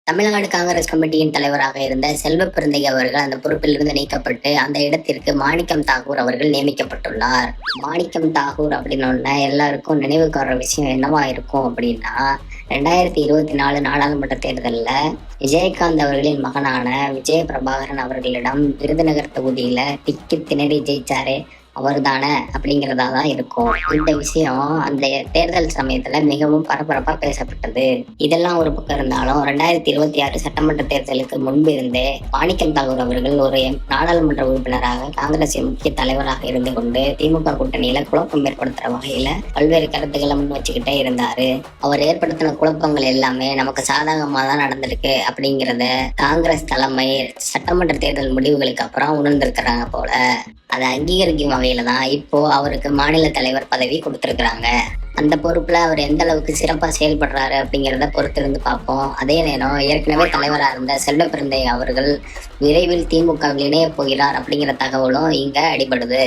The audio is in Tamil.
தமிழ்நாடு காங்கிரஸ் கமிட்டியின் தலைவராக இருந்த செல்வ பெருந்தகை அவர்கள் அந்த பொறுப்பிலிருந்து நீக்கப்பட்டு அந்த இடத்திற்கு மாணிக்கம் தாகூர் அவர்கள் நியமிக்கப்பட்டுள்ளார். மாணிக்கம் தாகூர் அப்படின்னு எல்லாருக்கும் நினைவுக்கு வர்ற விஷயம் என்னவா இருக்கும் அப்படின்னா, 2024 நாடாளுமன்ற தேர்தலில் விஜயகாந்த் அவர்களின் மகனான விஜய பிரபாகரன் அவர்களிடம் விருதுநகர் தொகுதியில திக்கி திணறி ஜெயிச்சாரு அவர் தானே அப்படிங்கிறதா தான் இருக்கும். இந்த விஷயம் அந்த தேர்தல் சமயத்துல மிகவும் பரபரப்பா பேசப்பட்டது. இதெல்லாம் ஒரு பக்கம் இருந்தாலும் 2026 சட்டமன்ற தேர்தலுக்கு முன்பு இருந்தே மாணிக்கம் தாகூர் அவர்கள் ஒரு நாடாளுமன்ற உறுப்பினராக காங்கிரசின் முக்கிய தலைவராக இருந்து கொண்டு திமுக கூட்டணியில குழப்பம் ஏற்படுத்துற வகையில பல்வேறு கருத்துக்களை முன் வச்சுக்கிட்டே இருந்தாரு. அவர் ஏற்படுத்தின குழப்பங்கள் எல்லாமே நமக்கு சாதகமா தான் நடந்திருக்கு அப்படிங்கிறத காங்கிரஸ் தலைமை சட்டமன்ற தேர்தல் முடிவுகளுக்கு அப்புறம் உணர்ந்திருக்கிறாங்க போல. அதை அங்கீகரிக்கும் வகையில தான் இப்போ அவருக்கு மாநில தலைவர் பதவி கொடுத்திருக்கிறாங்க. அந்த பொறுப்புல அவர் எந்த அளவுக்கு சிறப்பா செயல்படுறாரு அப்படிங்கிறத பொறுத்திருந்து பார்ப்போம். அதே நேரம் ஏற்கனவே தலைவராக இருந்த செல்வ பெருந்தகை அவர்கள் விரைவில் திமுகவில் இணைய போகிறார் அப்படிங்கிற தகவலும் இங்க அடிபடுது.